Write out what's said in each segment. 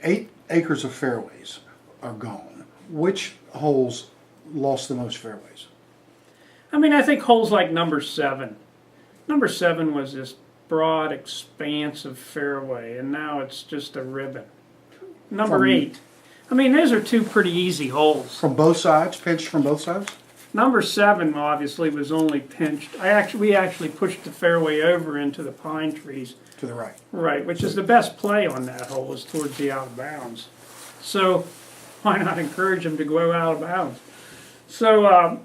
8 acres of fairways are gone. Which holes lost the most fairways? I mean, I think holes like number 7. Number 7 was this broad, expansive fairway, and now it's just a ribbon. Number 8. I mean, those are two pretty easy holes. From both sides, pinched from both sides? Number 7 obviously was only pinched. We actually pushed the fairway over into the pine trees. To the right. Right, which is the best play on that hole, is towards the out of bounds. So why not encourage them to go out of bounds? So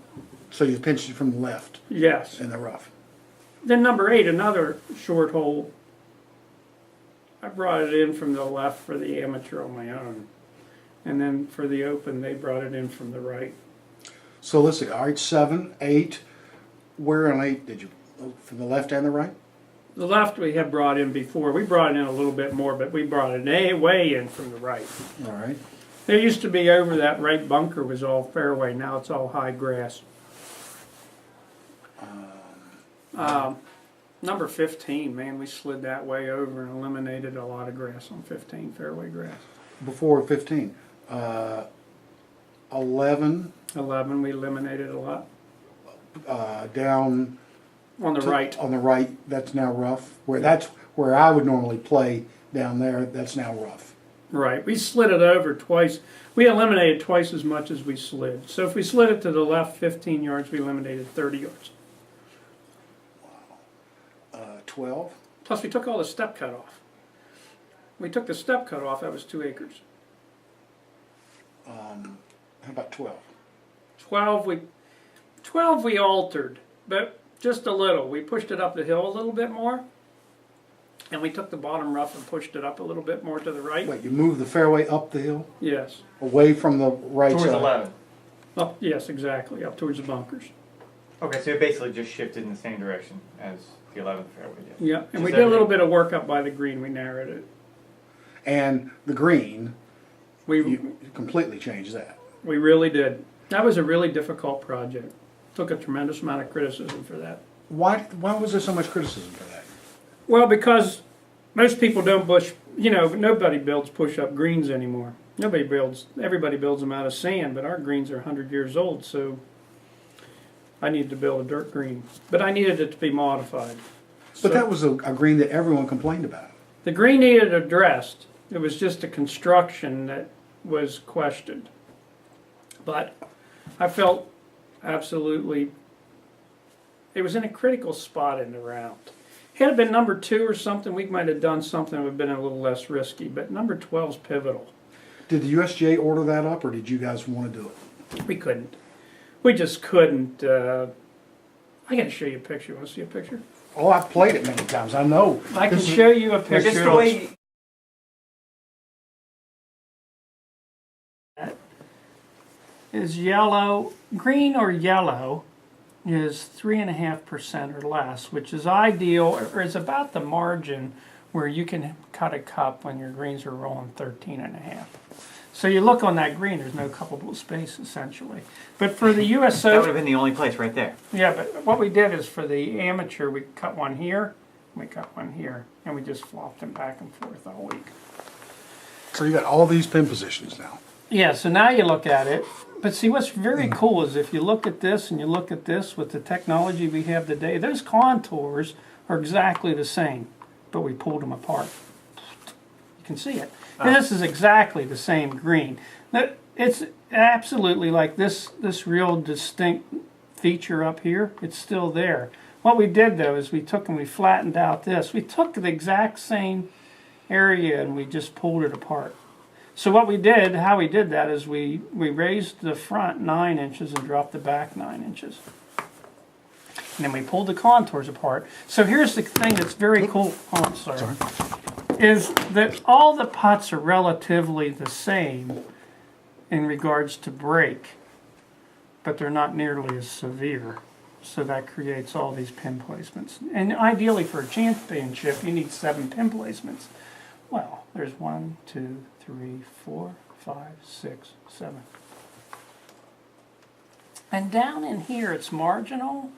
So you pinched it from the left yes. in the rough. Then number 8, another short hole. I brought it in from the left for the amateur on my own. And then for the open, they brought it in from the right. So let's see, all right, 7, 8. Where on 8 did you, from the left and the right? The left we had brought in before. We brought in a little bit more, but we brought it way in from the right. All right. There used to be over that right bunker was all fairway. Now it's all high grass. Number 15, man, we slid that way over and eliminated a lot of grass on 15, fairway grass. Before 15. 11. 11, we eliminated a lot. Down On the right. On the right, that's now rough. That's where I would normally play down there. That's now rough. Right. We slid it over twice. We eliminated twice as much as we slid. So if we slid it to the left 15 yards, we eliminated 30 yards. 12. Plus we took all the step cut off. We took the step cut off, that was 2 acres. How about 12? 12 we altered, but just a little. We pushed it up the hill a little bit more, and we took the bottom rough and pushed it up a little bit more to the right. Wait, you moved the fairway up the hill? Yes. Away from the right Towards side? 11. Up, yes, exactly, up towards the bunkers. Okay, so it basically just shifted in the same direction as the 11th fairway did. Yeah, and Just we did a little everything. bit of work up by the green. We narrowed it. And the green, We you completely changed that. we really did. That was a really difficult project. Took a tremendous amount of criticism for that. Why was there so much criticism for that? Well, because most people don't nobody builds push-up greens anymore. Everybody builds them out of sand, but our greens are 100 years old, so I needed to build a dirt green. But I needed it to be modified. But So that was a green that everyone complained about. the green needed addressed. It was just a construction that was questioned. But I felt absolutely it was in a critical spot in the round. Had it been number 2 or something, we might have done something that would have been a little less risky. But number 12's pivotal. Did the USGA order that up, or did you guys want to do it? We couldn't. We just couldn't. I got to show you a picture. Want to see a picture? Oh, I've played it many times. I know. I can show you a I guess picture. the way Is yellow, green or yellow, is 3.5% or less, which is ideal, or is about the margin where you can cut a cup when your greens are rolling 13.5. So you look on that green, there's no cuppable space essentially. But for the US that would have Open, been the only place right there. yeah, but what we did is for the amateur, we cut one here, we cut one here, and we just flopped them back and forth all week. So you got all these pin positions now. Yeah, so now you look at it, but see what's very cool is if you look at this and you look at this with the technology we have today, those contours are exactly the same, but we pulled them apart. You can see it. And this is exactly the same green. Now, it's absolutely like this real distinct feature up here, it's still there. What we did though is we took and we flattened out this. We took the exact same area and we just pulled it apart. So what we did, how we did that is we raised the front 9 inches and dropped the back 9 inches. And then we pulled the contours apart. So here's the thing that's very cool. Oh, I'm sorry. Is that all the putts are relatively the same in regards to break, but they're not nearly as severe. So that creates all these pin placements. And ideally for a championship, you need 7 pin placements. Well, there's 1, 2, 3, 4, 5, 6, 7. And down in here it's marginal,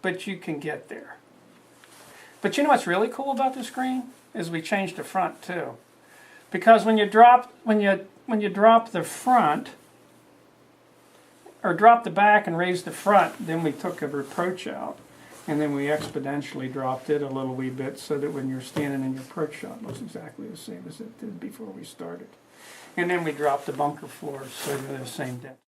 but you can get there. But you know what's really cool about this green? Is we changed the front too. Because when you drop the front, or drop the back and raise the front, then we took a approach out. And then we exponentially dropped it a little wee bit so that when you're standing in your approach shot, it looks exactly the same as it did before we started. And then we dropped the bunker floors so they're the same depth.